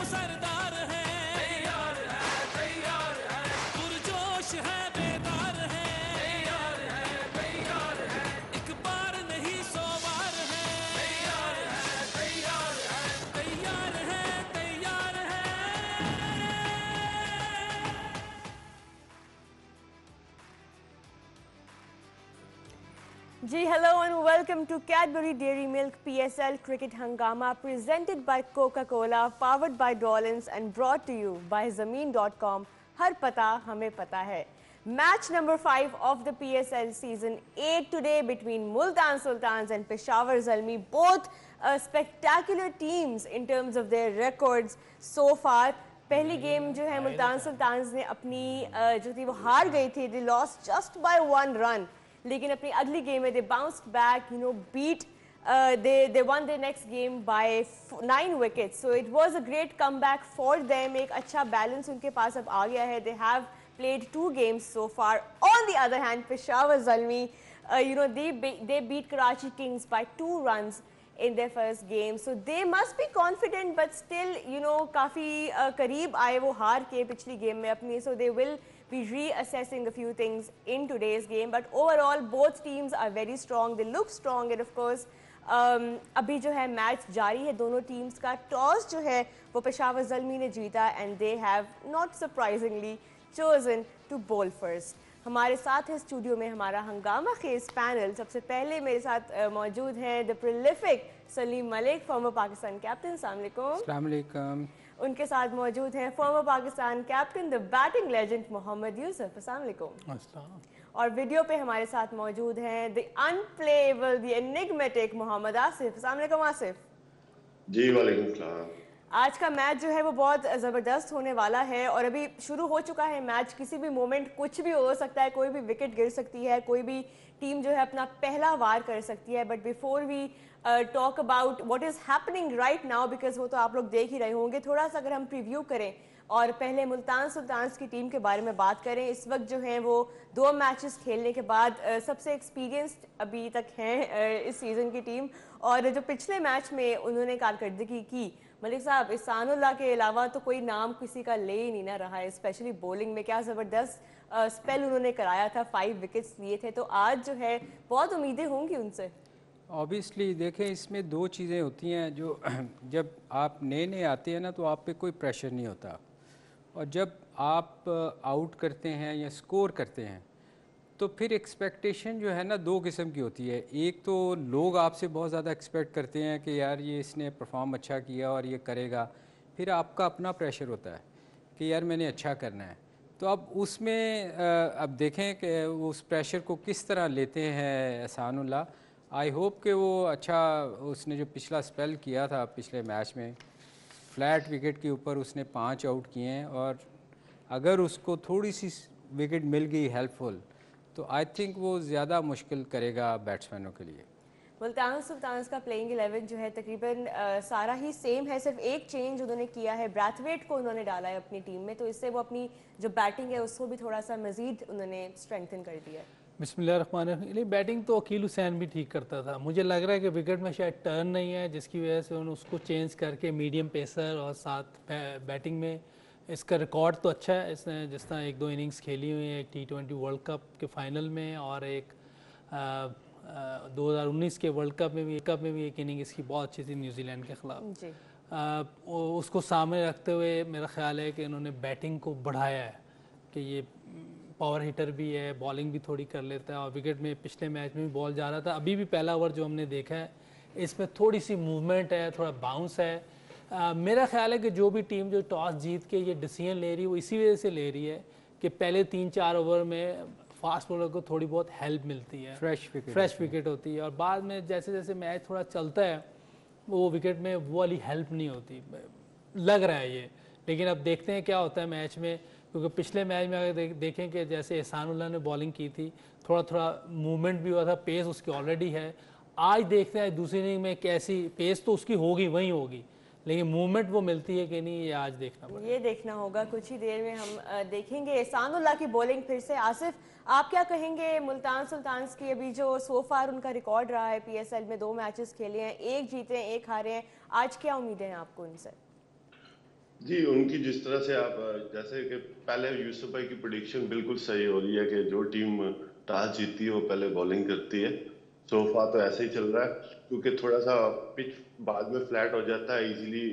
सरदार है, तैयार है, पुरजोश है, बेदार है, तैयार है, एक बार नहीं 100 बार है, तैयार है, तैयार है। जी hello and welcome to Cadbury Dairy Milk PSL Cricket Hangama presented by Coca-Cola, powered by Dollins and brought to you by Zameen.com. हर पता हमें पता है. Match number 5 of the PSL season 8 today between Multan Sultans and Peshawar Zalmi, both spectacular teams in terms of their records so far. पहली game जो है Multan sultans ने अपनी जो थी वो हार गई थी, they lost just by 1 run. लेकिन अपनी अगली गेम में they bounced back, you know, beat they won their next game by 9 wickets. So it was a great comeback for them. एक अच्छा balance उनके पास अब आ गया है. They have played 2 games so far. On the other hand, Peshawar Zalmi, you know, they beat Karachi Kings by 2 runs in their first game. So they must be confident, but still, you know, काफ़ी करीब आए वो हार के पिछली game में अपनी. So they will be reassessing a few things in today's game, but overall both teams are very strong. They look strong, and of course अभी जो है मैच जारी है दोनों टीम्स का. टॉस जो है वो पेशावर ज़ल्मी ने जीता and they have not surprisingly chosen to bowl first. हमारे साथ है स्टूडियो में हमारा हंगामा खेज पैनल. सबसे पहले मेरे साथ मौजूद हैं the prolific Salim Malik, former Pakistan captain. अस्सलाम वालेकुम. उनके साथ मौजूद हैं former Pakistan captain the batting legend Mohammad Yousuf. अस्सलाम वालेकुम. और वीडियो पे हमारे साथ मौजूद हैं the unplayable, the enigmatic Mohammad Asif. अस्सलाम वालेकुम आसिफ. जी वालेकुम सलाम. आज का मैच जो है वो बहुत ज़बरदस्त होने वाला है और अभी शुरू हो चुका है मैच. किसी भी मोमेंट कुछ भी हो सकता है, कोई भी विकेट गिर सकती है, कोई भी टीम जो है अपना पहला वार कर सकती है. But before we talk about what is happening right now, because वो तो आप लोग देख ही रहे होंगे, थोड़ा सा अगर हम प्रीव्यू करें और पहले मुल्तान सुल्तान्स की टीम के बारे में बात करें. इस वक्त जो है वो 2 मैचेस खेलने के बाद सबसे एक्सपीरियंस्ड अभी तक हैं इस सीज़न की टीम. और जो पिछले मैच में उन्होंने कारकर्दगी की, मलिक साहब, इसानुल्लाह के अलावा तो कोई नाम किसी का ले ही नहीं ना रहा है, स्पेशली बॉलिंग में. क्या ज़बरदस्त स्पेल उन्होंने कराया था, 5 विकेट्स लिए थे. तो आज जो है बहुत उम्मीदें होंगी उनसे. ऑब्वियसली देखें, इसमें 2 चीज़ें होती हैं. जो जब आप नए नए आते हैं ना तो आप पे कोई प्रेशर नहीं होता, और जब आप आउट करते हैं या स्कोर करते हैं तो फिर एक्सपेक्टेशन जो है ना 2 किस्म की होती है. एक तो लोग आपसे बहुत ज़्यादा एक्सपेक्ट करते हैं कि यार ये इसने परफॉर्म अच्छा किया और ये करेगा. फिर आपका अपना प्रेशर होता है कि यार मैंने अच्छा करना है. तो अब उसमें अब देखें कि उस प्रेशर को किस तरह लेते हैं एहसानुल्लाह. आई होप कि वो अच्छा, उसने जो पिछला स्पेल किया था पिछले मैच में, फ्लैट विकेट के ऊपर उसने 5 आउट किए हैं, और अगर उसको थोड़ी सी विकेट मिल गई हेल्पफुल तो आई थिंक वो ज़्यादा मुश्किल करेगा बैट्समैनों के लिए. मुल्तान सुल्तान्स का प्लेइंग 11 जो है तकरीबन सारा ही सेम है. सिर्फ एक चेंज उन्होंने किया है, ब्रैथवेट को उन्होंने डाला है अपनी टीम में, तो इससे वो अपनी जो बैटिंग है उसको भी थोड़ा सा मज़ीद उन्होंने स्ट्रेंथन कर दिया है. बिस्मिल्लाहिर्रहमानिर्रहीम. बैटिंग तो अकील हुसैन भी ठीक करता था. मुझे लग रहा है कि विकेट में शायद टर्न नहीं है, जिसकी वजह से उन्होंने उसको चेंज करके मीडियम पेसर और साथ बैटिंग में. इसका रिकॉर्ड तो अच्छा है, इसने जिस तरह 1-2 इनिंग्स खेली हुई हैं, एक T20 वर्ल्ड कप के फाइनल में और एक 2019 के वर्ल्ड कप में भी एक इनिंग इसकी बहुत अच्छी थी न्यूजीलैंड के ख़िलाफ़. उसको सामने रखते हुए मेरा ख्याल है कि इन्होंने बैटिंग को बढ़ाया है कि ये पावर हिटर भी है, बॉलिंग भी थोड़ी कर लेता है, और विकेट में पिछले मैच में भी बॉल जा रहा था. अभी भी पहला ओवर जो हमने देखा है इसमें थोड़ी सी मूवमेंट है, थोड़ा बाउंस है. मेरा ख्याल है कि जो भी टीम जो टॉस जीत के ये डिसीजन ले रही है वो इसी वजह से ले रही है कि पहले 3-4 ओवर में फास्ट बॉलर को थोड़ी बहुत हेल्प मिलती है, फ्रेश विकेट होती है, और बाद में जैसे जैसे मैच थोड़ा चलता है वो विकेट में वो वाली हेल्प नहीं होती, लग रहा है ये. लेकिन अब देखते हैं क्या होता है मैच में, क्योंकि पिछले मैच में अगर देखें कि जैसे एहसानुल्लाह ने बॉलिंग की थी, थोड़ा थोड़ा मूवमेंट भी हुआ था, पेस उसकी ऑलरेडी है. आज देखते हैं दूसरी इनिंग में कैसी पेस तो उसकी होगी, वहीं होगी, लेकिन मूवमेंट वो मिलती है कि नहीं, ये आज देखना पड़ेगा. ये देखना होगा, कुछ ही देर में हम देखेंगे एहसानुल्लाह की बॉलिंग फिर से. आसिफ, आप क्या कहेंगे मुल्तान सुल्तान्स की अभी जो सो फार उनका रिकॉर्ड रहा है PSL में, 2 मैचेस खेले हैं, 1 जीते हैं 1 हारे हैं, आज क्या उम्मीदें हैं आपको उनसे? जी, उनकी जिस तरह से आप जैसे कि पहले यूसुफ भाई की प्रेडिक्शन बिल्कुल सही हो रही है कि जो टीम टॉस जीतती है वो पहले बॉलिंग करती है। सो फार तो ऐसे ही चल रहा है, क्योंकि थोड़ा सा पिच बाद में फ्लैट हो जाता है,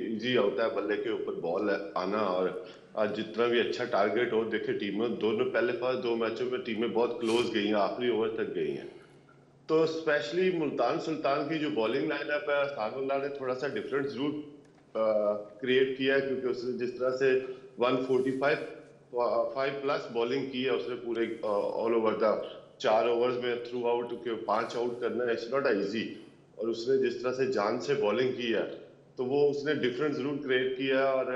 इजी होता है बल्ले के ऊपर बॉल आना। और आज जितना भी अच्छा टारगेट हो, देखे टीमें दोनों पहले फर्स्ट 2 मैचों में टीमें बहुत क्लोज गई हैं, आखिरी ओवर तक गई हैं। तो स्पेशली मुल्तान सुल्तान की जो बॉलिंग लाइनअप है, सागुल्ला ने थोड़ा सा डिफरेंट रूट क्रिएट किया है, क्योंकि उसने जिस तरह से 145 5 प्लस बॉलिंग की है उसने पूरे ऑल ओवर द 4 ओवर्स में थ्रू आउट के 5 आउट करना है, इट्स नॉट इजी। और उसने जिस तरह से जान से बॉलिंग की है, तो वो उसने डिफरेंट रूट क्रिएट किया है। और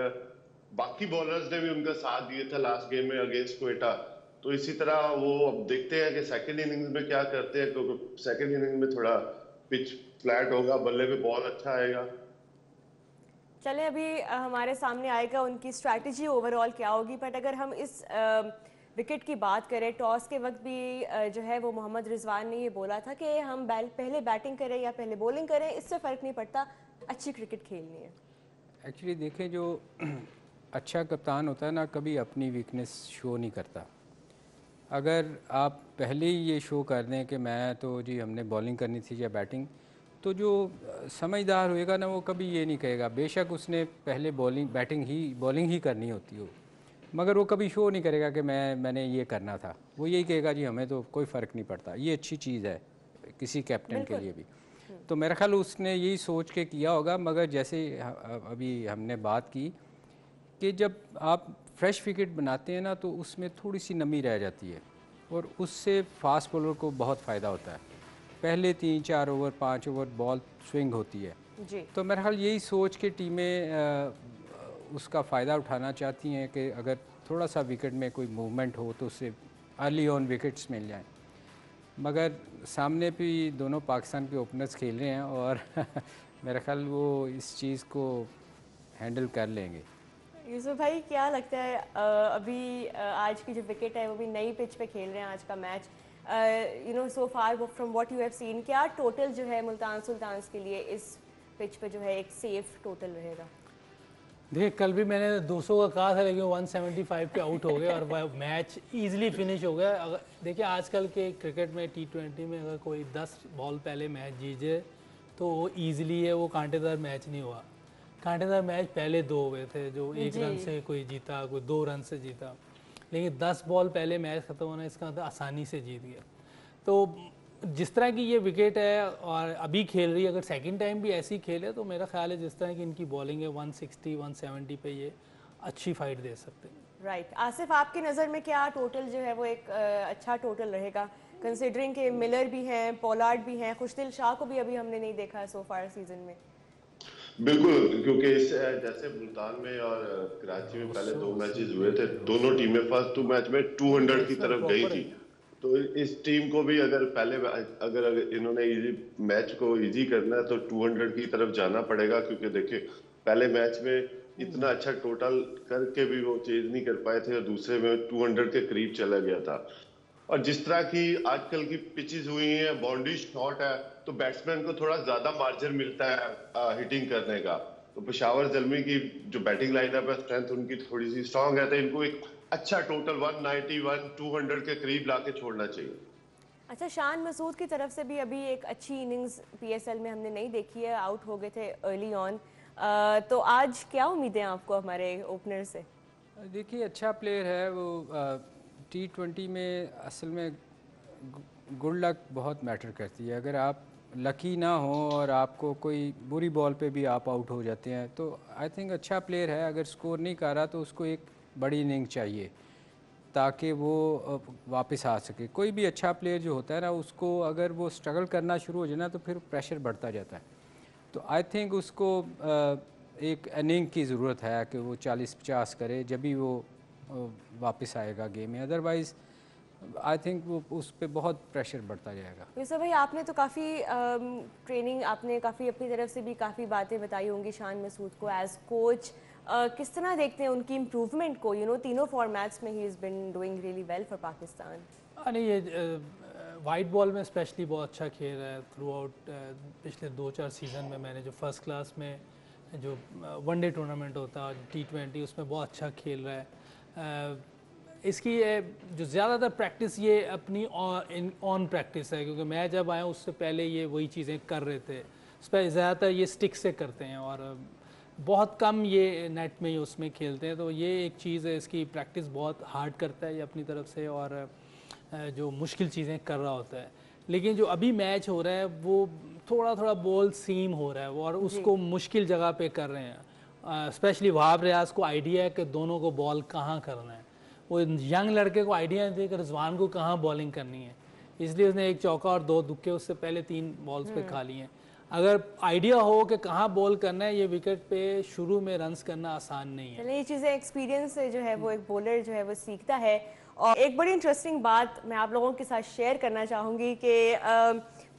बाकी बॉलर्स ने भी उनका साथ दिया था लास्ट गेम में अगेंस्ट क्वेटा। तो इसी तरह वो अब देखते हैं कि सेकंड इनिंग्स में क्या करते हैं, क्योंकि सेकंड इनिंग में थोड़ा पिच फ्लैट होगा, बल्ले पे बॉल अच्छा आएगा। चले अभी हमारे सामने आएगा उनकी स्ट्रैटेजी ओवरऑल क्या होगी, बट अगर हम इस विकेट की बात करें, टॉस के वक्त भी जो है वो मोहम्मद रिजवान ने ये बोला था कि हम पहले बैटिंग करें या पहले बॉलिंग करें, इससे फ़र्क नहीं पड़ता, अच्छी क्रिकेट खेलनी है। एक्चुअली देखें, जो अच्छा कप्तान होता है ना, कभी अपनी वीकनेस शो नहीं करता। अगर आप पहले ही ये शो कर दें कि मैं तो जी हमने बॉलिंग करनी थी या बैटिंग, तो जो समझदार होएगा ना वो कभी ये नहीं कहेगा, बेशक उसने पहले बॉलिंग ही करनी होती हो, मगर वो कभी शो नहीं करेगा कि मैंने ये करना था। वो यही कहेगा जी हमें तो कोई फ़र्क नहीं पड़ता। ये अच्छी चीज़ है किसी कैप्टन के लिए भी। तो मेरा ख्याल उसने यही सोच के किया होगा। मगर जैसे अभी हमने बात की कि जब आप फ्रेश विकेट बनाते हैं ना, तो उसमें थोड़ी सी नमी रह जाती है और उससे फास्ट बॉलर को बहुत फ़ायदा होता है। पहले 3-4 ओवर 5 ओवर बॉल स्विंग होती है जी। तो मेरा ख्याल यही सोच के टीमें उसका फ़ायदा उठाना चाहती हैं कि अगर थोड़ा सा विकेट में कोई मूवमेंट हो तो उससे अर्ली ऑन विकेट्स मिल जाएं। मगर सामने भी दोनों पाकिस्तान के ओपनर्स खेल रहे हैं और मेरा ख्याल वो इस चीज़ को हैंडल कर लेंगे। यूसुफ भाई क्या लगता है, अभी आज की जो विकेट है वो भी नई पिच पे खेल रहे हैं आज का match, so far from what you have scene, क्या टोटल जो है मुल्तान सुल्तान्स के लिए इस पिच पे जो है एक सेफ टोटल रहेगा? देखिए, कल भी मैंने 200 का कहा था, लेकिन 175 पे आउट हो गए और मैच इजीली फिनिश हो गया। अगर देखिए आजकल के क्रिकेट में T20 में अगर कोई 10 बॉल पहले मैच जीत जाए तो वो ईजिली है, वो कांटेदार मैच नहीं हुआ। कांटेदार मैच पहले 2 हुए थे, जो 1 रन से कोई जीता, कोई 2 रन से जीता, लेकिन 10 बॉल पहले मैच ख़त्म होना इसका मतलब आसानी से जीत गया। तो जिस तरह की ये विकेट है और अभी खेल रही है, अगर सेकंड टाइम भी ऐसी खेले तो मेरा ख्याल है जिस तरह की इनकी बॉलिंग है 160 170 पे ये अच्छी फाइट दे सकते हैं। राइट। आसिफ, आपकी नज़र में क्या टोटल जो है वो एक अच्छा टोटल रहेगा, कंसिडरिंग के मिलर भी हैं, पोलार्ड भी हैं, खुशदिल शाह को भी अभी हमने नहीं देखा है सो फार सीजन में? बिल्कुल, क्योंकि इस जैसे मुल्तान में और कराची में पहले 2 मैचेस हुए थे, दोनों टीमें फर्स्ट 2 मैच में 200 की तरफ गई थी। तो इस टीम को भी अगर इन्होंने इजी मैच को इजी करना है तो 200 की तरफ जाना पड़ेगा, क्योंकि देखिए पहले मैच में इतना अच्छा टोटल करके भी वो चेज नहीं कर पाए थे और दूसरे में 200 के करीब चला गया था। और जिस तरह की आजकल की पिचेस हुई हैं, बाउंड्री शॉट है, तो बैट्समैन को थोड़ा ज्यादा मार्जिन मिलता है हिटिंग करने का। तो पेशावर जल्मी की जो बैटिंग लाइनअप है, स्ट्रेंथ उनकी थोड़ी सी स्ट्रांग है, तो इनको एक अच्छा टोटल 191 200 के करीब लाके छोड़ना चाहिए। अच्छा, शान मसूद की तरफ से भी अभी एक अच्छी इनिंग्स पीएसएल में हमने नहीं देखी है, आउट हो गए थे अर्ली ऑन, तो आज क्या उम्मीदें आपको हमारे ओपनर से? देखिए अच्छा प्लेयर है वो। T20 में असल में गुड लक बहुत मैटर करती है। अगर आप लकी ना हो और आपको कोई बुरी बॉल पे भी आप आउट हो जाते हैं तो आई थिंक अच्छा प्लेयर है। अगर स्कोर नहीं कर रहा तो उसको एक बड़ी इनिंग चाहिए ताकि वो वापस आ सके। कोई भी अच्छा प्लेयर जो होता है ना, उसको अगर वो स्ट्रगल करना शुरू हो जाए ना तो फिर प्रेशर बढ़ता जाता है। तो आई थिंक उसको एक इनिंग की ज़रूरत है कि वो 40-50 करे, जब भी वो वापस आएगा गेम में। अदरवाइज़ आई थिंक वो उस पर बहुत प्रेशर बढ़ता जाएगा। यूसुफ भाई, आपने तो काफ़ी ट्रेनिंग, आपने काफ़ी अपनी तरफ से भी काफ़ी बातें बताई होंगी शान मसूद को एज कोच, किस तरह देखते हैं उनकी इम्प्रूवमेंट को? तीनों फॉर्मेट्स में he is been doing really well for Pakistan. नहीं, ये वाइट बॉल में स्पेशली बहुत अच्छा खेल रहा है थ्रू आउट। पिछले 2-4 सीज़न में मैंने जो फर्स्ट क्लास में जो वनडे टूर्नामेंट होता है T20 उसमें बहुत अच्छा खेल रहा है। इसकी जो ज़्यादातर प्रैक्टिस ये अपनी ऑन प्रैक्टिस है, क्योंकि मैं जब आया उससे पहले ये वही चीज़ें कर रहे थे। ज़्यादातर ये स्टिक से करते हैं और बहुत कम ये नेट में ही उसमें खेलते हैं। तो ये एक चीज़ है, इसकी प्रैक्टिस बहुत हार्ड करता है ये अपनी तरफ से और जो मुश्किल चीज़ें कर रहा होता है। लेकिन जो अभी मैच हो रहा है वो थोड़ा थोड़ा बॉल सीम हो रहा है और उसको मुश्किल जगह पे कर रहे हैं। स्पेशली वहाब रियाज को आइडिया है कि दोनों को बॉल कहाँ करना है। वो यंग लड़के को आइडिया नहीं था कि रिजवान को कहाँ बॉलिंग करनी है, इसलिए उसने एक चौका और 2 दुक्के उससे पहले 3 बॉल्स पे खा लिए हैं। अगर आइडिया हो कि कहाँ बॉल करना है, ये विकेट पे शुरू में रन्स करना आसान नहीं है। ये चीज़ें एक्सपीरियंस से जो है वो एक बॉलर जो है वो सीखता है। और एक बड़ी इंटरेस्टिंग बात मैं आप लोगों के साथ शेयर करना चाहूँगी कि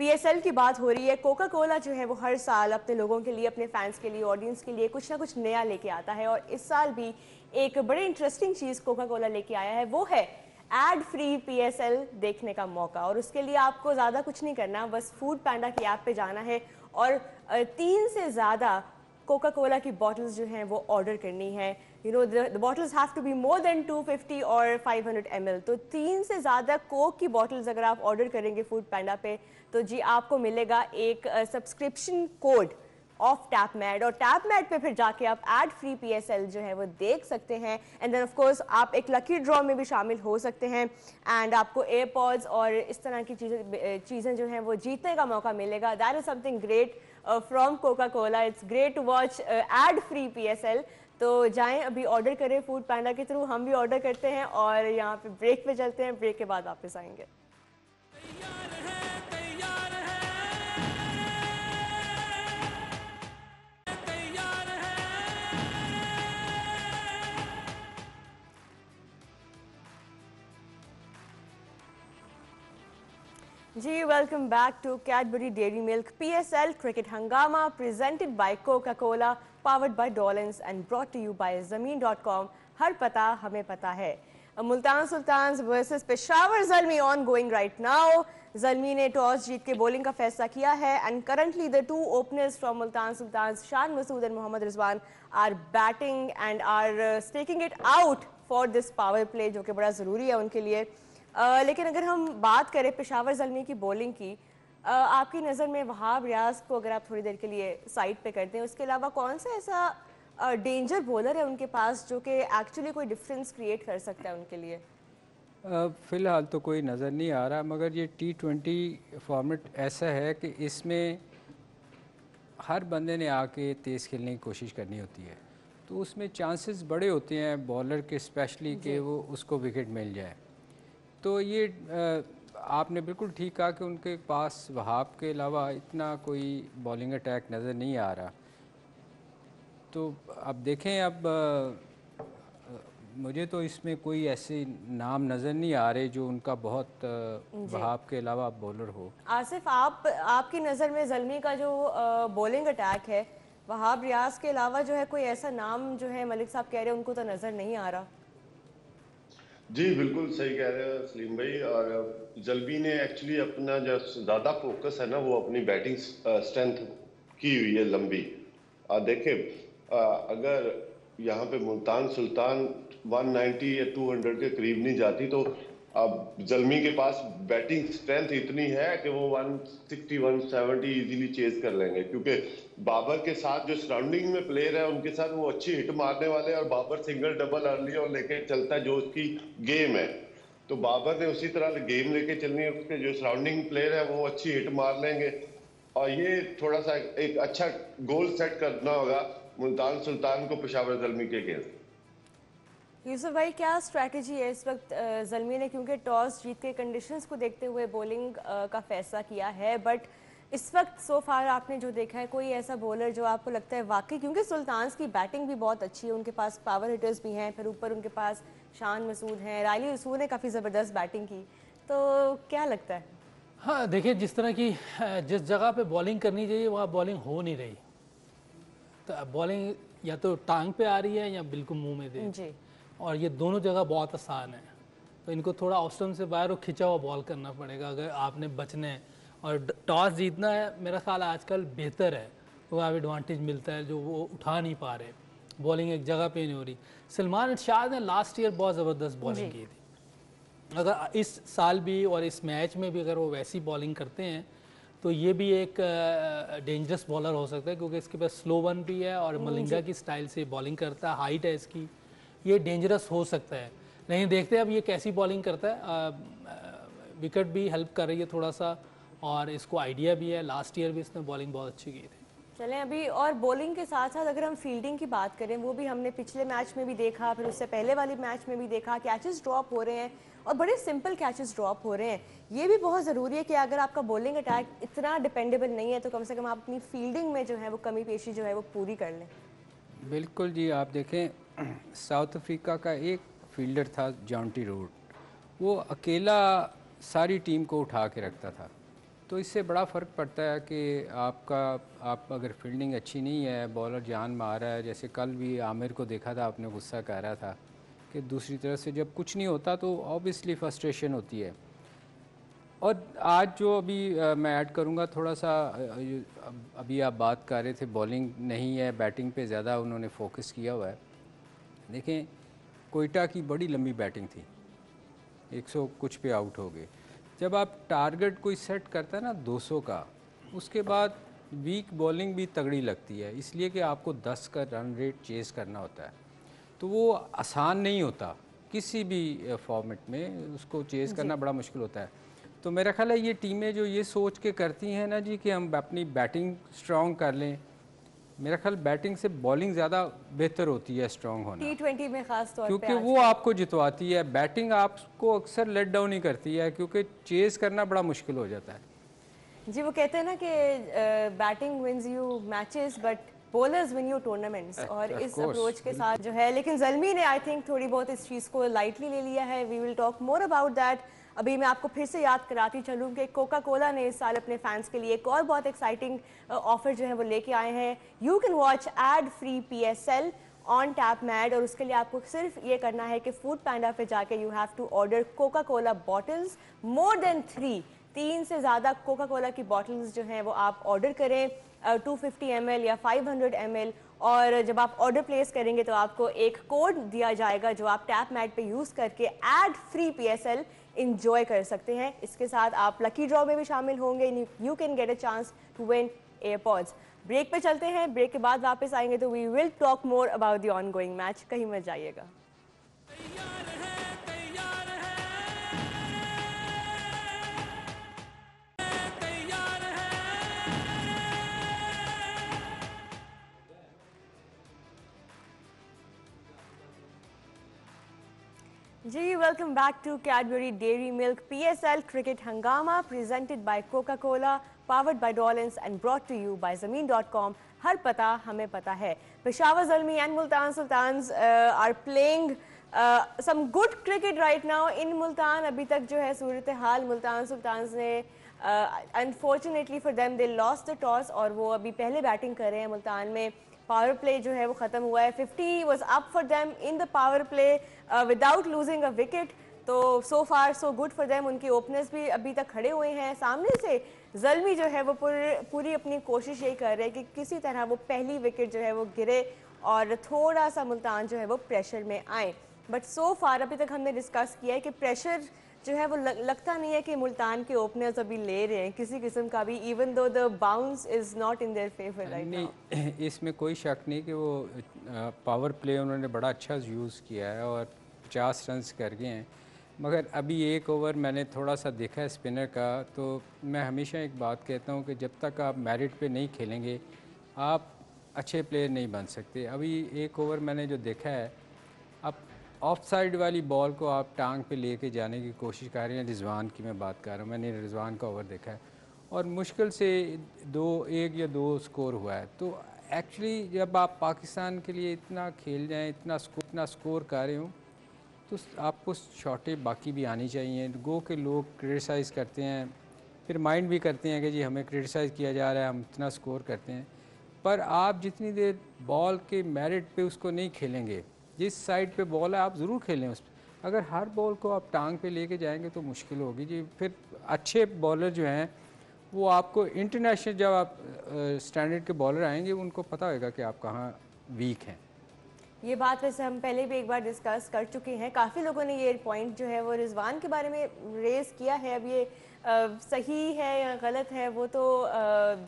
PSL की बात हो रही है। कोका कोला जो है वो हर साल अपने लोगों के लिए, अपने फैंस के लिए, ऑडियंस के लिए कुछ ना कुछ नया लेके आता है और इस साल भी एक बड़ी इंटरेस्टिंग चीज़ कोका कोला लेके आया है, वो है एड फ्री PSL देखने का मौका। और उसके लिए आपको ज़्यादा कुछ नहीं करना, बस फूड पैंडा की ऐप पे जाना है और 3 से ज़्यादा कोका कोला की बॉटल्स जो हैं वो ऑर्डर करनी है। You know the bottles have to be more than 250 और 500 ml। तो 3 से ज़्यादा कोक की बॉटल्स अगर आप ऑर्डर करेंगे फूड पैंडा पे तो जी आपको मिलेगा एक सब्सक्रिप्शन कोड ऑफ टैपमैड, और टैपमैड पे फिर जाके आप एड फ्री PSL जो है वो देख सकते हैं। एंड देन ऑफ कोर्स आप एक लकी ड्रॉ में भी शामिल हो सकते हैं एंड आपको एयरपॉड्स और इस तरह की चीज़ें जो हैं वो जीतने का मौका मिलेगा। That is something great from Coca Cola. It's great to watch ad free PSL। तो जाएं अभी ऑर्डर करें फूड पैंडा के थ्रू, हम भी ऑर्डर करते हैं और यहाँ पे ब्रेक पे चलते हैं, ब्रेक के बाद वापस आएंगे। जी welcome back to Cadbury Dairy Milk PSL cricket हंगामा presented by Coca Cola, powered by Dawlance and brought to you by ज़मीन.com। हर पता हमें पता है। Multan Sultans versus Peshawar Zalmi ongoing right now. Zalmi ने टॉस जीत के बॉलिंग का फैसला किया है and currently the 2 openers from Multan Sultans, Shan Masood and Mohammad Rizwan, are batting and are staking it out for this power play, जो कि बड़ा ज़रूरी है उनके लिए। लेकिन अगर हम बात करें पेशावर ज़ल्मी की बॉलिंग की, आपकी नज़र में वहाब रियाज को अगर आप थोड़ी देर के लिए साइड पे करते हैं, उसके अलावा कौन सा ऐसा डेंजर बॉलर है उनके पास जो कि एक्चुअली कोई डिफरेंस क्रिएट कर सकता है उनके लिए? फ़िलहाल तो कोई नज़र नहीं आ रहा, मगर ये T20 फॉर्मेट ऐसा है कि इसमें हर बंदे ने आके तेज़ खेलने की कोशिश करनी होती है, तो उसमें चांसेस बड़े होते हैं बॉलर के स्पेशली कि वो उसको विकेट मिल जाए। तो ये आपने बिल्कुल ठीक कहा कि उनके पास वहाब के अलावा इतना कोई बॉलिंग अटैक नज़र नहीं आ रहा। तो अब देखें, अब मुझे तो इसमें कोई ऐसे नाम नज़र नहीं आ रहे जो उनका बहुत वहाब के अलावा बॉलर हो। आसिफ, आपकी नज़र में ज़ल्मी का जो बॉलिंग अटैक है, वहाब रियाज के अलावा जो है कोई ऐसा नाम जो है मलिक साहब कह रहे हैं उनको तो नज़र नहीं आ रहा? जी बिल्कुल सही कह रहे हैं सलीम भाई। और ज़ल्मी ने एक्चुअली अपना जो ज़्यादा फोकस है ना वो अपनी बैटिंग स्ट्रेंथ की हुई है लंबी। देखें अगर यहाँ पे मुल्तान सुल्तान 190 या 200 के करीब नहीं जाती तो अब ज़ल्मी के पास बैटिंग स्ट्रेंथ इतनी है कि वो 160 170 इजीली चेज कर लेंगे, क्योंकि बाबर के साथ जो सराउंडिंग में प्लेयर है उनके साथ वो अच्छी हिट मारने वाले हैं और बाबर सिंगल डबल अर्ली और लेके चलता है जो उसकी गेम है। तो बाबर ने उसी तरह गेम लेके चलनी है, उसके जो सराउंडिंग प्लेयर है वो अच्छी हिट मार लेंगे और ये थोड़ा सा एक अच्छा गोल सेट करना होगा मुल्तान सुल्तान को पेशावर ज़ल्मी के अगेंस्ट। यूसुफ भाई, क्या स्ट्रैटेजी है इस वक्त ज़ल्मी ने, क्योंकि टॉस जीत के कंडीशंस को देखते हुए बॉलिंग का फैसला किया है, बट इस वक्त सो फार आपने जो देखा है कोई ऐसा बॉलर जो आपको लगता है वाकई, क्योंकि सुल्तान्स की बैटिंग भी बहुत अच्छी है, उनके पास पावर हिटर्स भी हैं, फिर ऊपर उनके पास शान मसूद हैं, रायली रसूल ने काफ़ी ज़बरदस्त बैटिंग की, तो क्या लगता है? हाँ देखिए, जिस तरह की जिस जगह पे बॉलिंग करनी चाहिए वहाँ बॉलिंग हो नहीं रही, तो बॉलिंग या तो टांग पे आ रही है या बिल्कुल मुंह में दे जी, और ये दोनों जगह बहुत आसान है। तो इनको थोड़ा ऑफ स्टंप से बाहर और खिंचा हुआ बॉल करना पड़ेगा अगर आपने बचना है और टॉस जीतना है। मेरा ख्याल आजकल बेहतर है वो आप एडवांटेज मिलता है जो वो उठा नहीं पा रहे, बॉलिंग एक जगह पे नहीं हो रही। सलमान इरशाद ने लास्ट ईयर बहुत ज़बरदस्त बॉलिंग की थी, अगर इस साल भी और इस मैच में भी अगर वो वैसी बॉलिंग करते हैं तो ये भी एक डेंजरस बॉलर हो सकता है, क्योंकि इसके पास स्लो वन भी है और मलिंगा की स्टाइल से बॉलिंग करता है, हाइट है इसकी, ये डेंजरस हो सकता है। नहीं देखते अब ये कैसी बॉलिंग करता है, विकेट भी हेल्प कर रही है थोड़ा सा और इसको आइडिया भी है, लास्ट ईयर भी इसने बॉलिंग बहुत अच्छी की थी। चलें अभी, और बॉलिंग के साथ साथ अगर हम फील्डिंग की बात करें, वो भी हमने पिछले मैच में भी देखा, फिर उससे पहले वाले मैच में भी देखा, कैचेस ड्रॉप हो रहे हैं और बड़े सिंपल कैचेस ड्रॉप हो रहे हैं। ये भी बहुत ज़रूरी है कि अगर आपका बॉलिंग अटैक इतना डिपेंडेबल नहीं है तो कम से कम आप अपनी फील्डिंग में जो है वो कमी पेशी जो है वो पूरी कर लें। बिल्कुल जी, आप देखें साउथ अफ्रीका का एक फील्डर था जॉन्टी रूड, वो अकेला सारी टीम को उठा के रखता था। तो इससे बड़ा फ़र्क पड़ता है कि आप अगर फील्डिंग अच्छी नहीं है, बॉलर जान मार रहा है, जैसे कल भी आमिर को देखा था आपने, गुस्सा कर रहा था कि दूसरी तरफ से जब कुछ नहीं होता तो ऑब्वियसली फ्रस्ट्रेशन होती है। और आज जो अभी मैं ऐड करूँगा थोड़ा सा, अभी आप बात कर रहे थे बॉलिंग नहीं है, बैटिंग पे ज़्यादा उन्होंने फोकस किया हुआ है। देखें कोयटा की बड़ी लंबी बैटिंग थी, 100 कुछ पे आउट हो गए। जब आप टारगेट कोई सेट करता है ना 200 का, उसके बाद वीक बॉलिंग भी तगड़ी लगती है, इसलिए कि आपको 10 का रन रेट चेज़ करना होता है। तो वो आसान नहीं होता, किसी भी फॉर्मेट में उसको चेज़ करना बड़ा मुश्किल होता है। तो मेरा ख्याल है ये टीमें जो ये सोच के करती हैं ना जी कि हम अपनी बैटिंग स्ट्रॉन्ग कर लें, मेरा ख्याल बैटिंग से बॉलिंग ज़्यादा बेहतर होती है स्ट्रॉन्ग होना, T20 में खास तौर पे, क्योंकि वो आपको जितवाती है। बैटिंग आपको अक्सर लेट डाउन ही करती है, क्योंकि चेज़ करना बड़ा मुश्किल हो जाता है। जी वो कहते हैं ना कि batting wins you matches but bowlers win you tournaments, और इस अप्रोच के साथ जो है, लेकिन ज़ल्मी ने आई थिंक थोड़ी बहुत इस चीज़ को लाइटली ले लिया है। We will talk more about that. अभी मैं आपको फिर से याद कराती चलूँ कि कोका कोला ने इस साल अपने फैंस के लिए एक और बहुत एक्साइटिंग ऑफर जो है वो लेके आए हैं। You can watch ad free PSL on tap mad, और उसके लिए आपको सिर्फ ये करना है कि फूड पैंडा पे जाके you have to order Coca Cola bottles more than 3 से ज़्यादा कोका कोला की बॉटल्स जो हैं वो आप ऑर्डर करें, 250 ml या 500 ml, और जब आप ऑर्डर प्लेस करेंगे तो आपको एक कोड दिया जाएगा जो आप टैप मैट पे यूज़ करके एड फ्री PSL इंजॉय कर सकते हैं। इसके साथ आप लकी ड्रॉ में भी शामिल होंगे, you can get a chance to win AirPods. Break पे चलते हैं, ब्रेक के बाद वापस आएंगे तो we will talk more about the ongoing match, कहीं मत जाइएगा। जी welcome back to Cadbury Dairy Milk PSL cricket हंगामा presented by Coca Cola, powered by Dawlance and brought to you by ज़मीन.com। हर पता हमें पता है। Peshawar Zalmi and Multan Sultans are playing some good cricket right now in Multan. अभी तक जो है सूरत हाल, मुल्तान सुल्तान्स ने unfortunately for them they lost the toss और वो अभी पहले बैटिंग कर रहे हैं। मुल्तान में पावर प्ले जो है वो ख़त्म हुआ है, 50 was up for them in the power play without losing a wicket. तो सो फार सो गुड फॉर देम। उनके ओपनर्स भी अभी तक खड़े हुए हैं। सामने से ज़ल्मी जो है वो पूरी अपनी कोशिश यही कर रहे हैं कि किसी तरह वो पहली विकेट जो है वो गिरे और थोड़ा सा मुल्तान जो है वो प्रेशर में आए। बट सो फार अभी तक हमने डिस्कस किया है कि प्रेशर जो है वो लगता नहीं है कि मुल्तान के ओपनर्स अभी ले रहे हैं किसी किस्म का भी, even though the bounce is not in their favour right now. इसमें कोई शक नहीं कि वो पावर प्ले उन्होंने बड़ा अच्छा यूज़ किया है और 50 रन कर गए हैं। मगर अभी एक ओवर मैंने थोड़ा सा देखा है स्पिनर का, तो मैं हमेशा एक बात कहता हूँ कि जब तक आप मेरिट पे नहीं खेलेंगे आप अच्छे प्लेयर नहीं बन सकते। अभी एक ओवर मैंने जो देखा है, आप ऑफ साइड वाली बॉल को आप टांग पे लेके जाने की कोशिश कर रहे हैं। रिजवान की मैं बात कर रहा हूँ, मैंने रिजवान का ओवर देखा है और मुश्किल से 1 या 2 स्कोर हुआ है। तो एक्चुअली जब आप पाकिस्तान के लिए इतना खेल जाएँ, इतना स्कोर कर रहे हो, तो आपको शॉटें बाकी भी आनी चाहिए। गो के लोग क्रिटिसाइज़ करते हैं, फिर माइंड भी करते हैं कि जी हमें क्रिटिसाइज़ किया जा रहा है, हम इतना स्कोर करते हैं। पर आप जितनी देर बॉल के मेरिट पे उसको नहीं खेलेंगे, जिस साइड पे बॉल है आप ज़रूर खेलें उस पर। अगर हर बॉल को आप टांग पे लेके जाएंगे तो मुश्किल होगी जी। फिर अच्छे बॉलर जो हैं वो आपको इंटरनेशनल जब आप स्टैंडर्ड के बॉलर आएंगे उनको पता होगा कि आप कहाँ वीक हैं। ये बात वैसे हम पहले भी एक बार डिस्कस कर चुके हैं, काफ़ी लोगों ने ये पॉइंट जो है वो रिजवान के बारे में रेज़ किया है। अब ये सही है या गलत है वो तो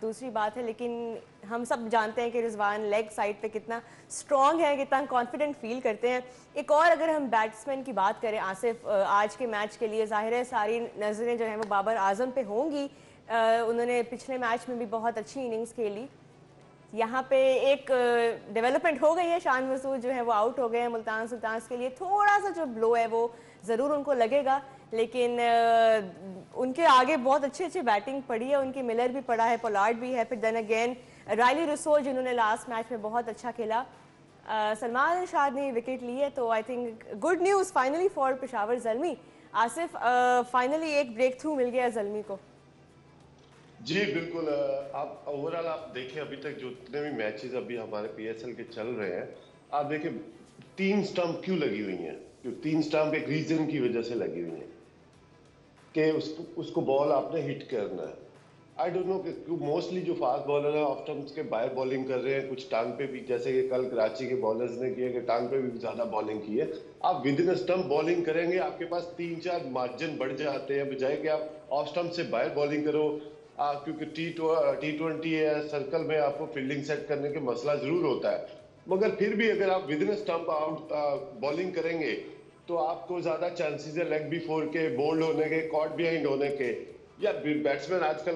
दूसरी बात है, लेकिन हम सब जानते हैं कि रिजवान लेग साइड पे कितना स्ट्रॉन्ग है, कितना कॉन्फिडेंट फील करते हैं। एक और अगर हम बैट्समैन की बात करें आसिफ, आज के मैच के लिए ज़ाहिर है सारी नज़रें जो हैं वो बाबर आजम पे होंगी। उन्होंने पिछले मैच में भी बहुत अच्छी इनिंग्स खेली। यहाँ पे एक डेवलपमेंट हो गई है, शान मसूद जो है वो आउट हो गए हैं। मुल्तान सुल्तान्स के लिए थोड़ा सा जो ब्लो है वो ज़रूर उनको लगेगा, लेकिन उनके आगे बहुत अच्छी अच्छी बैटिंग पड़ी है उनकी। मिलर भी पड़ा है, पोलार्ड भी है, फिर देन अगेन रायली रुसो जिन्होंने लास्ट मैच में बहुत अच्छा खेला। सलमान अरशाद ने विकेट ली है, तो I think good news finally for Peshawar Zalmi. Asif, finally एक ब्रेक थ्रू मिल गया ज़ल्मी को। जी बिल्कुल। आप ओवरऑल आप देखें अभी तक जितने भी मैचेस अभी हमारे पीएसएल के चल रहे हैं, आप देखें 3 स्टंप क्यों लगी हुई हैं। जो 3 स्टंप एक रीजन की वजह से लगी हुई हैं कि उसको बॉल आपने हिट करना है। आई डोंट नो कि मोस्टली जो फास्ट बॉलर है ऑफ स्टंप्स के बाहर बॉलिंग कर रहे हैं, कुछ टांग पे भी, जैसे कि कल कराची के बॉलर्स ने किया कि टांग पे भी ज्यादा बॉलिंग की है। आप विद इन स्टंप बॉलिंग करेंगे, आपके पास 3-4 मार्जिन बढ़ जाते हैं, बजाय कि आप ऑफ स्टंप से बाहर बॉलिंग करो। क्योंकि T20 है, सर्कल में आपको फील्डिंग सेट करने के मसला जरूर होता है, मगर फिर भी अगर आप with in stump out bowling करेंगे तो आपको ज्यादा चांसेस है लेग बिफोर के, बोल्ड होने के, कॉट बिहाइंड होने के, या बैट्समैन आजकल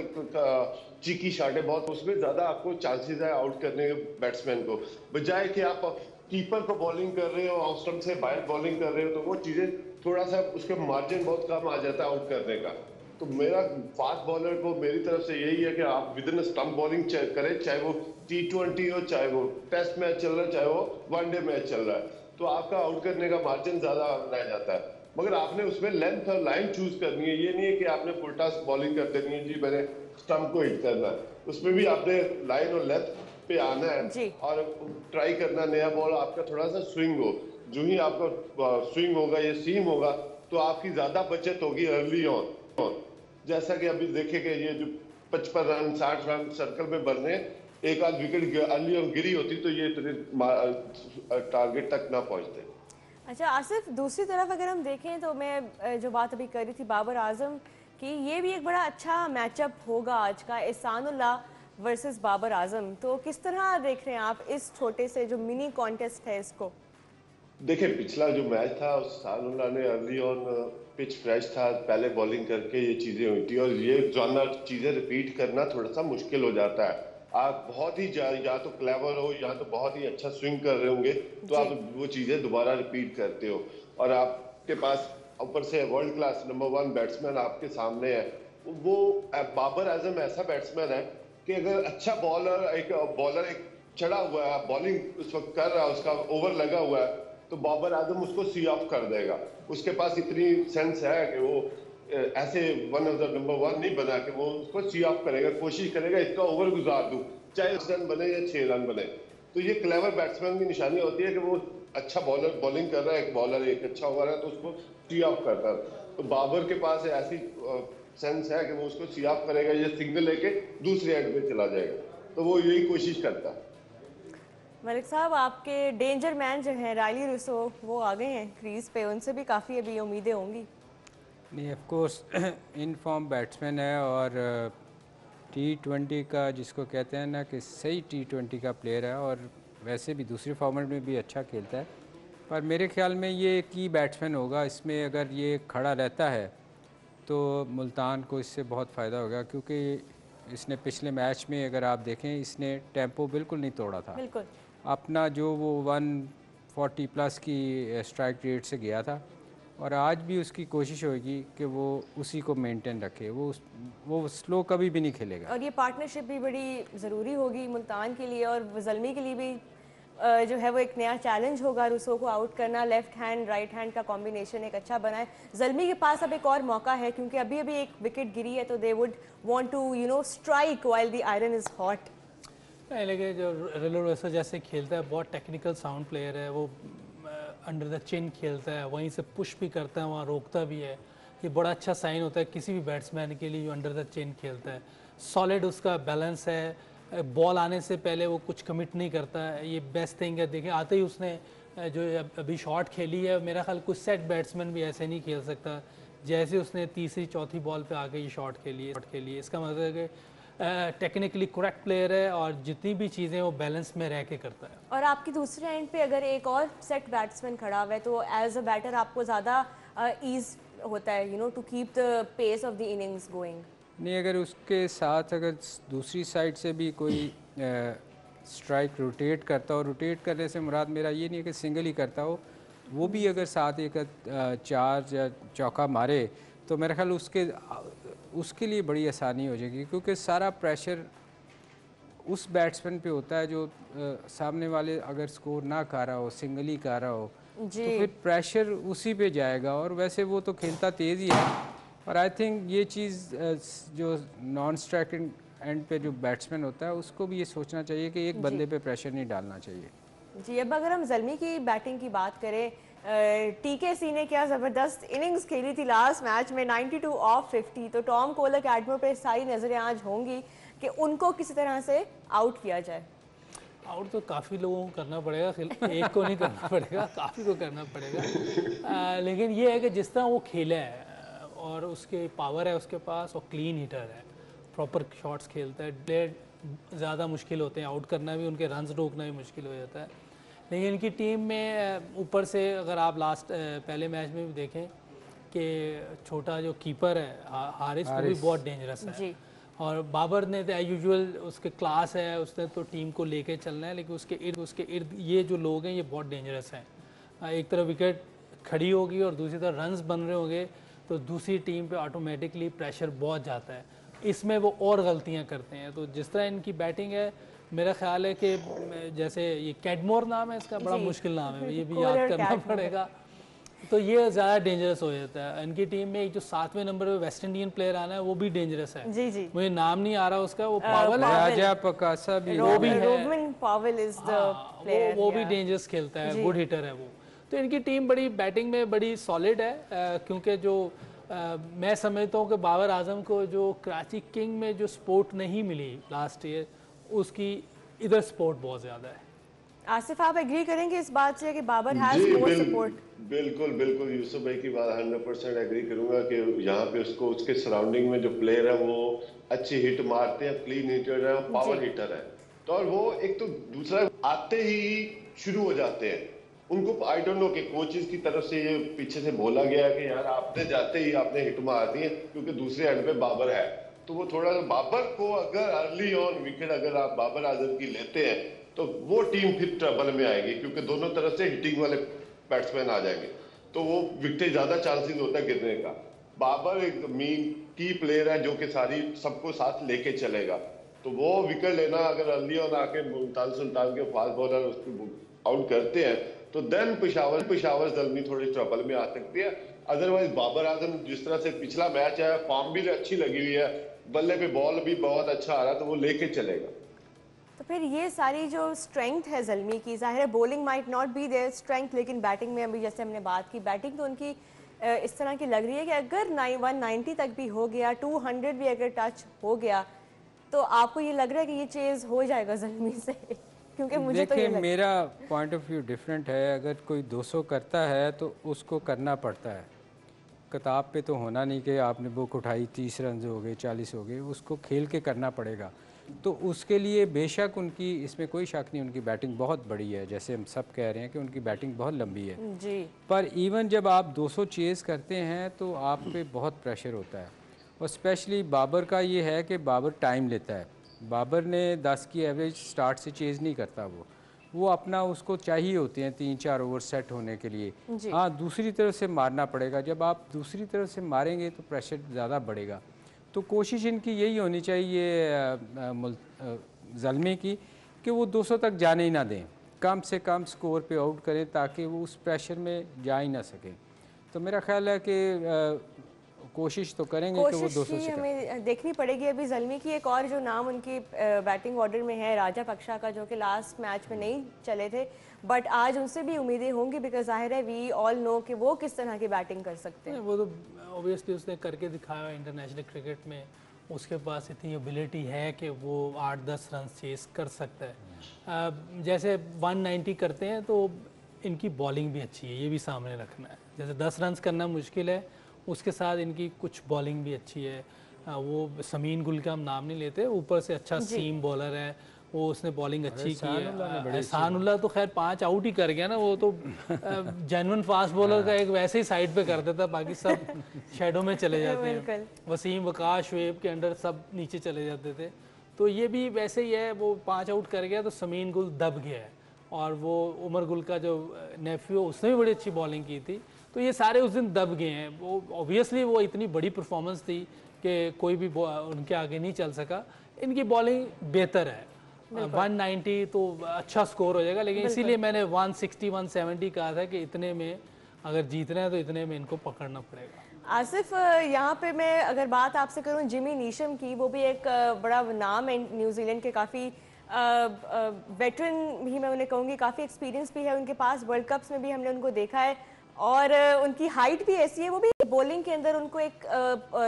चीकी शॉट है बहुत, उसमें ज्यादा आपको चांसेस है आउट करने के बैट्समैन को, बजाय कि आप कीपर को बॉलिंग कर रहे हो, ऑफ स्टंप से बाहर बॉलिंग कर रहे हो, तो वो चीजें थोड़ा सा उसके मार्जिन बहुत कम आ जाता है आउट करने का। तो मेरा फास्ट बॉलर को मेरी तरफ से यही है कि आप विद इन स्टंप बॉलिंग करें, चाहे वो T20 हो, चाहे वो टेस्ट मैच चल रहा है, चाहे वो वनडे मैच चल रहा है, तो आपका आउट करने का मार्जिन ज्यादा रह जाता है। मगर आपने उसमें लेंथ और लाइन चूज करनी है, ये नहीं है कि आपने फुल टॉस बॉलिंग कर देनी है, जी मैंने स्टंप को हिट करना है। उसमें भी आपने लाइन और लेंथ पे आना है और ट्राई करना नया बॉल आपका थोड़ा सा स्विंग हो। जो ही आपका स्विंग होगा, ये सीम होगा, तो आपकी ज्यादा बचत होगी अर्ली ऑन। जैसा कि अभी देखे कि ये जो 55 रन 60 रन सर्कल में बनने, एक आध विकेट अर्ली ऑन गिरी होती तो ये टारगेट तक ना पहुंचते। अच्छा आसिफ, दूसरी तरफ अगर हम देखें तो मैं जो बात अभी कर रही थी बाबर आजम की, ये भी एक बड़ा अच्छा मैचअप होगा आज का, एहसानुल्लाह वर्सेस बाबर आजम। तो किस तरह देख रहे हैं आप इस छोटे से जो मिनी कॉन्टेस्ट है इसको? देखिए पिछला जो मैच था एहसानुल्लाह ने अर्ली ऑन पिच फ्रेश था, पहले बॉलिंग करके ये चीजें हुई थी, और ये जाना चीजें रिपीट करना थोड़ा सा मुश्किल हो जाता है। आप बहुत ही या तो क्लेवर हो या तो बहुत ही अच्छा स्विंग कर रहे होंगे तो आप वो चीजें दोबारा रिपीट करते हो, और आपके पास ऊपर से वर्ल्ड क्लास नंबर 1 बैट्समैन आपके सामने है। वो बाबर आजम ऐसा बैट्समैन है कि अगर अच्छा बॉलर एक चढ़ा हुआ है, बॉलिंग उस वक्त कर रहा है, उसका ओवर लगा हुआ है, तो बाबर आजम उसको सी ऑफ कर देगा। उसके पास इतनी सेंस है कि वो ऐसे वन ऑफ द नंबर 1 नहीं बना के वो उसको सी ऑफ करेगा, कोशिश करेगा इसका ओवर गुजार दूं, चाहे 10 रन बने या 6 रन बने। तो ये क्लेवर बैट्समैन की निशानी होती है कि वो अच्छा बॉलर बॉलिंग कर रहा है, एक बॉलर एक अच्छा ओवर है तो उसको सी ऑफ करता है। तो बाबर के पास ऐसी सेंस है कि वो उसको सी ऑफ करेगा, ये सिग्नल लेके दूसरे एंड पे चला जाएगा, तो वो यही कोशिश करता है। मलिक साहब, आपके डेंजर मैन जो हैं रायली रुसो वो आ गए हैं क्रीज पे, उनसे भी काफ़ी अभी उम्मीदें होंगी। नहीं, of course in form batsman है और T20 का जिसको कहते हैं ना कि सही T20 का प्लेयर है, और वैसे भी दूसरे फॉर्मेट में भी अच्छा खेलता है। पर मेरे ख्याल में ये की बैट्समैन होगा इसमें, अगर ये खड़ा रहता है तो मुल्तान को इससे बहुत फ़ायदा होगा, क्योंकि इसने पिछले मैच में अगर आप देखें इसने टेम्पो बिल्कुल नहीं तोड़ा था, बिल्कुल अपना जो वो 140 प्लस की स्ट्राइक रेट से गया था, और आज भी उसकी कोशिश होगी कि वो उसी को मेंटेन रखे, वो स्लो कभी भी नहीं खेलेगा। और ये पार्टनरशिप भी बड़ी ज़रूरी होगी मुल्तान के लिए, और ज़ल्मी के लिए भी जो है वो एक नया चैलेंज होगा रुसो को आउट करना। लेफ्ट हैंड राइट हैंड का कॉम्बिनेशन एक अच्छा बना है। ज़ल्मी के पास अब एक और मौका है, क्योंकि अभी अभी एक विकेट गिरी है, तो they would want to strike while the iron is hot. लेकिन जो रेलो रोसो जैसे खेलता है, बहुत टेक्निकल साउंड प्लेयर है, वो अंडर द चिन खेलता है, वहीं से पुश भी करता है, वहाँ रोकता भी है। ये बड़ा अच्छा साइन होता है किसी भी बैट्समैन के लिए जो अंडर द चेन खेलता है। सॉलिड उसका बैलेंस है, बॉल आने से पहले वो कुछ कमिट नहीं करता है, ये बेस्ट थिंग है। देखें आते ही उसने जो अभी शॉट खेली है, मेरा ख्याल कुछ सेट बैट्समैन भी ऐसे नहीं खेल सकता जैसे उसने तीसरी चौथी बॉल पे आके ये शॉट खेली। इसका मतलब है कि टेक्निकली करेक्ट प्लेयर है और जितनी भी चीज़ें वो बैलेंस में रह के करता है। और आपकी दूसरे एंड पे अगर एक और सेट बैट्समैन खड़ा हुआ है तो एज अ बैटर आपको ज़्यादा ईज होता है, you know, to keep the pace of the innings going. नहीं, अगर उसके साथ अगर दूसरी साइड से भी कोई स्ट्राइक रोटेट करता हो, रोटेट करने से मुराद मेरा ये नहीं है कि सिंगल ही करता हो, वो भी अगर साथ एक चार या चौका मारे तो मेरा ख्याल उसके लिए बड़ी आसानी हो जाएगी, क्योंकि सारा प्रेशर उस बैट्समैन पे होता है जो सामने वाले अगर स्कोर ना कर रहा हो, सिंगल ही कर रहा हो, तो फिर प्रेशर उसी पे जाएगा। और वैसे वो तो खेलता तेज़ ही है, और आई थिंक ये चीज़ जो नॉन स्ट्राइकिंग एंड पे जो बैट्समैन होता है उसको भी ये सोचना चाहिए कि एक बंदे पे प्रेशर नहीं डालना चाहिए। जी, अब अगर हम ज़ल्मी की बैटिंग की बात करें, टीकेसी ने क्या ज़बरदस्त इनिंग्स खेली थी लास्ट मैच में, 92 ऑफ 50। तो टॉम कोलर एडमो पे सारी नज़रें आज होंगी कि उनको किसी तरह से आउट किया जाए। आउट तो काफ़ी लोगों को करना पड़ेगा, एक को नहीं करना पड़ेगा, काफ़ी को करना पड़ेगा। लेकिन ये है कि जिस तरह वो खेला है और उसके पावर है उसके पास, और क्लीन हिटर है, प्रॉपर शॉट्स खेलता है, प्लेयर ज़्यादा मुश्किल होते हैं, आउट करना भी, उनके रन्स रोकना भी मुश्किल हो जाता है। लेकिन इनकी टीम में ऊपर से अगर आप लास्ट पहले मैच में भी देखें कि छोटा जो कीपर है हारिस, वो भी बहुत डेंजरस है। और बाबर ने तो एज यूजुअल उसके क्लास है, उसने तो टीम को लेके चलना है, लेकिन उसके इर्द ये जो लोग हैं ये बहुत डेंजरस हैं। एक तरफ विकेट खड़ी होगी और दूसरी तरफ रन्स बन रहे होंगे तो दूसरी टीम पे ऑटोमेटिकली प्रेशर बहुत जाता है, इसमें वो और गलतियां करते हैं। तो जिस तरह इनकी बैटिंग है, मेरा ख्याल है कि जैसे ये कैडमोर नाम है इसका, बड़ा मुश्किल नाम है, ये भी याद करना पड़ेगा, तो ये ज़्यादा डेंजरस हो जाता है। इनकी टीम में एक जो 7वें नंबर पे वेस्ट इंडियन प्लेयर आना है वो भी डेंजरस है। जी जी, मुझे नाम नहीं आ रहा उसका, वो पावल है, राजा पकासा भी वो भी है, Rovman Powell is the player, वो भी डेंजरस खेलता है, गुड हिटर है वो। तो इनकी टीम बड़ी बैटिंग में बड़ी सॉलिड है, क्योंकि जो मैं समझता हूँ कि बाबर आजम को जो कराची किंग में जो स्पोर्ट नहीं मिली लास्ट ईयर, उसकी इधर स्पोर्ट बहुत ज़्यादा है। आसिफ, आप एग्री करेंगे इस बात से कि बाबर हैज मोर सपोर्ट? बिल्कुल बिल्कुल यूसुफ भाई की बात 100% एग्री करूंगा कि यहाँ पे उसको उसके सराउंडिंग में जो प्लेयर है वो अच्छी हिट मारते हैं, क्लीन हिटर है, पावर हिटर है, तो और वो एक तो दूसरा आते ही शुरू हो जाते हैं उनको, आई डोंट नो कि कोचेस की तरफ से ये पीछे से बोला गया है कि यार आपने जाते ही आपने हिट मार दी है क्योंकि दूसरे एंड पे बाबर है, तो वो थोड़ा सा बाबर को अगर अर्ली ऑन विकेट अगर आप बाबर आजम की लेते हैं तो वो टीम फिर ट्रबल में आएगी, क्योंकि दोनों तरफ से हिटिंग वाले बैट्समैन आ जाएंगे, तो वो विकेट ज्यादा चांसेस होता है गिरने का। बाबर एक मीन की प्लेयर है जो कि सारी सबको साथ लेके चलेगा, तो वो विकेट लेना अगर अर्ली ऑन आके मुल्तान सुल्तान के फास्ट बॉलर उसको आउट करते हैं तो देन पेशावर ज़ल्मी थोड़ी ट्रबल में आ सकती है। अदरवाइज बाबर आजम जिस तरह से पिछला मैच है, फॉर्म भी अच्छी लगी हुई है, बल्ले पे बॉल भी बहुत अच्छा आ रहा है, तो वो लेके चलेगा। तो फिर ये सारी जो स्ट्रेंथ है ज़ल्मी की, ज़ाहिर है bowling might not be their strength, लेकिन बैटिंग में अभी जैसे हमने बात की, बैटिंग तो उनकी इस तरह की लग रही है कि अगर 190 तक भी हो गया, 200 भी अगर टच हो गया, तो आपको ये लग रहा है कि ये चेज़ हो जाएगा ज़ल्मी से? क्योंकि मुझे तो ये मेरा पॉइंट ऑफ व्यू डिफरेंट है। अगर कोई 200 करता है तो उसको करना पड़ता है, किताब पे तो होना नहीं कि आपने बुक उठाई 30 रन हो गए 40 हो गए, उसको खेल के करना पड़ेगा। तो उसके लिए बेशक उनकी, इसमें कोई शक नहीं, उनकी बैटिंग बहुत बड़ी है, जैसे हम सब कह रहे हैं कि उनकी बैटिंग बहुत लंबी है जी, पर इवन जब आप 200 चेज़ करते हैं तो आप पे बहुत प्रेशर होता है। और स्पेशली बाबर का ये है कि बाबर टाइम लेता है, बाबर ने 10 की एवरेज स्टार्ट से चेज़ नहीं करता, वो अपना उसको चाहिए होते हैं 3-4 ओवर सेट होने के लिए। हाँ, दूसरी तरफ से मारना पड़ेगा, जब आप दूसरी तरफ से मारेंगे तो प्रेशर ज़्यादा बढ़ेगा। तो कोशिश इनकी यही होनी चाहिए ज़ल्मी की कि वो 200 तक जाने ही ना दें, कम से कम स्कोर पे आउट करें ताकि वो उस प्रेशर में जा ही ना सकें। तो मेरा ख्याल है कि कोशिश तो करेंगे कि वो 200 कोशिश ही से हमें देखनी पड़ेगी। अभी ज़ल्मी की एक और जो नाम उनकी बैटिंग ऑर्डर में है, राजा पक्षा का, जो कि लास्ट मैच में नहीं चले थे, बट आज उनसे भी उम्मीदें होंगी, बिकॉज जाहिर है वी ऑल नो कि वो किस तरह की बैटिंग कर सकते हैं। वो तो ऑब्वियसली उसने करके दिखाया इंटरनेशनल क्रिकेट में, उसके पास इतनी एबिलिटी है कि वो 8-10 रन चेस कर सकता है। जैसे 190 करते हैं तो इनकी बॉलिंग भी अच्छी है, ये भी सामने रखना है। जैसे 10 रन करना मुश्किल है, उसके साथ इनकी कुछ बॉलिंग भी अच्छी है। वो समीन गुल का हम नाम नहीं लेते, ऊपर से अच्छा सीम बॉलर है वो, उसने बॉलिंग अच्छी की है। एहसानुल्लाह तो खैर 5 आउट ही कर गया ना, वो तो जेन्युइन फास्ट बॉलर का एक वैसे ही साइड पे कर देता, बाकी सब शेडो में चले जाते हैं। वसीम, वकाश, शुएब के अंडर सब नीचे चले जाते थे। तो ये भी वैसे ही है, वो 5 आउट कर गया तो समीन गुल दब गया है। और वो उमर गुल का जो नेफ्यू, उसने भी बड़ी अच्छी बॉलिंग की थी। तो ये सारे उस दिन दब गए हैं। वो ऑब्वियसली वो इतनी बड़ी परफॉर्मेंस थी कि कोई भी उनके आगे नहीं चल सका। इनकी बॉलिंग बेहतर है, 190 तो अच्छा स्कोर हो जाएगा, लेकिन इसीलिए मैंने 160 170 कहा था कि इतने में अगर जीतना है तो इतने में इनको पकड़ना पड़ेगा। आसिफ, यहाँ पे मैं अगर बात आपसे करूँ जिमी नीशम की, वो भी एक बड़ा नाम है न्यूजीलैंड के, काफ़ी वेटरन भी मैं उन्हें कहूँगी, काफ़ी एक्सपीरियंस भी है उनके पास, वर्ल्ड कप्स में भी हमने उनको देखा है, और उनकी हाइट भी ऐसी है, वो भी बॉलिंग के अंदर उनको एक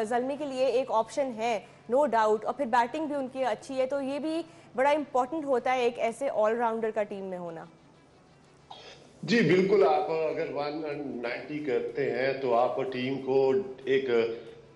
ज़ल्मी के लिए एक ऑप्शन है, नो डाउट, और फिर बैटिंग भी उनकी अच्छी है। तो ये भी बड़ा इंपॉर्टेंट होता है एक ऐसे ऑलराउंडर का टीम में होना। जी बिल्कुल, आप अगर 190 करते हैं तो आप टीम को एक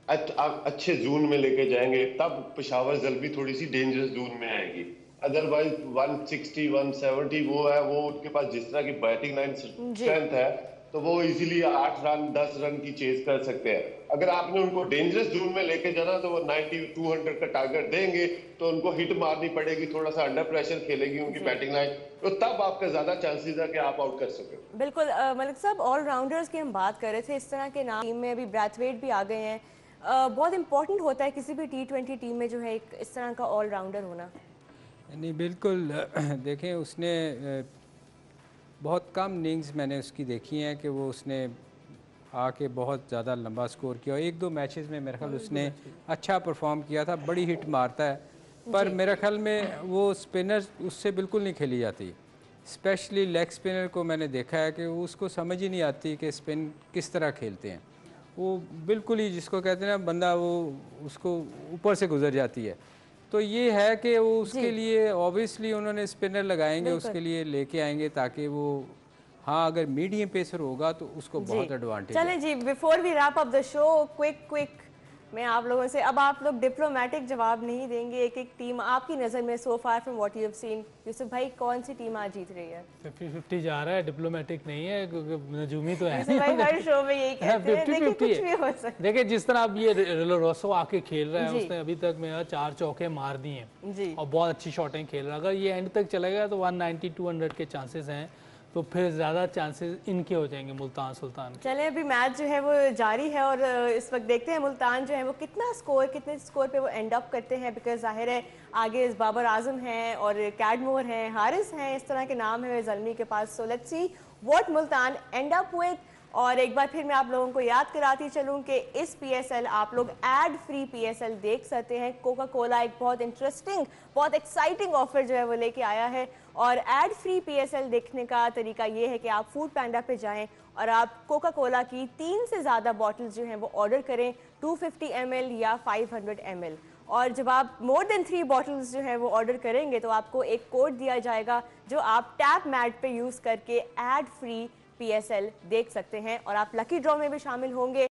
अच्छे जोन में लेके जाएंगे, तब पेशावर ज़ल्मी थोड़ी सी डेंजरस जोन में आएगी। अदरवाइज 160 170 वो है, वो उनके पास जिस तरह की बैटिंग लाइन स्ट्रेंथ है तो वो इजीली 8 रन 10 रन की चेज कर सकते हैं। अगर आपने उनको डेंजरस जोन में लेके जाना तो वो 90 200 का टारगेट देंगे, तो उनको हिट मारनी पड़ेगी, थोड़ा सा अंडर प्रेशर खेलेगी उनकी बैटिंग लाइन, तो तब आपका ज्यादा चांसेस है कि आप आउट कर सके। बिल्कुल मलिक साहब, ऑलराउंडर्स की हम बात कर रहे थे, इस तरह के नाम टीम में अभी ब्रैथवेट भी आ गए हैं। बहुत इंपॉर्टेंट होता है किसी भी T20 टीम में जो है एक इस तरह का ऑलराउंडर होना। नहीं बिल्कुल, देखें उसने बहुत कम इनिंग्स मैंने उसकी देखी हैं कि वो उसने आके बहुत ज़्यादा लंबा स्कोर किया, और 1-2 मैचेस में मेरे ख्याल उसने अच्छा परफॉर्म किया था, बड़ी हिट मारता है, पर मेरे ख्याल में वो स्पिनर उससे बिल्कुल नहीं खेली जाती। स्पेशली लेग स्पिनर को मैंने देखा है कि उसको समझ ही नहीं आती कि स्पिन किस तरह खेलते हैं। वो बिल्कुल ही जिसको कहते हैं ना, बंदा वो उसको ऊपर से गुजर जाती है। तो ये है कि वो उसके लिए ऑब्वियसली उन्होंने स्पिनर लगाएंगे, उसके लिए लेके आएंगे ताकि वो, हाँ अगर मीडियम पेसर होगा तो उसको बहुत एडवांटेज है। चलें जी, before we wrap up the show, quick मैं आप लोगों से, अब आप लोग डिप्लोमेटिक जवाब नहीं देंगे, एक एक टीम आपकी नज़र में so far from what you have seen, Yusuf भाई कौन सी टीम आज जीत रही है? 50-50 जा रहा है, डिप्लोमेटिक नहीं है क्योंकि नजूमी तो है। यूसुफ भाई हर शो में यही कहते हैं, देखिए कुछ भी हो सकता है। देखिए जिस तरह अब ये रोसो आके खेल रहा है, उसने अभी तक मेरा 4 चौके मार दिए हैं और बहुत अच्छी शॉटें खेल रहा है। अगर ये एंड तक चलेगा तो 190-200 के चांसेस हैं, तो फिर ज़्यादा चांसेस इनके हो जाएंगे मुल्तान सुल्तान। चलें, अभी मैच जो है वो जारी है और इस वक्त देखते हैं मुल्तान जो है वो कितने स्कोर पे वो एंड अप करते हैं, बिकॉज जाहिर है आगे बाबर आजम हैं और कैडमोर हैं, हारिस हैं, इस तरह के नाम है ज़ल्मी के पास। So let's see what Multan end up with. और एक बार फिर मैं आप लोगों को याद कराती चलूं कि इस PSL आप लोग एड फ्री PSL देख सकते हैं। कोका कोला एक बहुत इंटरेस्टिंग, बहुत एक्साइटिंग ऑफर जो है वो लेके आया है, और एड फ्री PSL देखने का तरीका ये है कि आप फूड पैंडा पे जाएं और आप कोका कोला की 3 से ज़्यादा बॉटल्स जो हैं वो ऑर्डर करें, 250 ml या 500 ml, और जब आप मोर देन 3 बॉटल्स जो है वो ऑर्डर करेंगे तो आपको एक कोड दिया जाएगा जो आप टैप मैट पे यूज़ करके एड फ्री PSL देख सकते हैं, और आप लकी ड्रॉ में भी शामिल होंगे।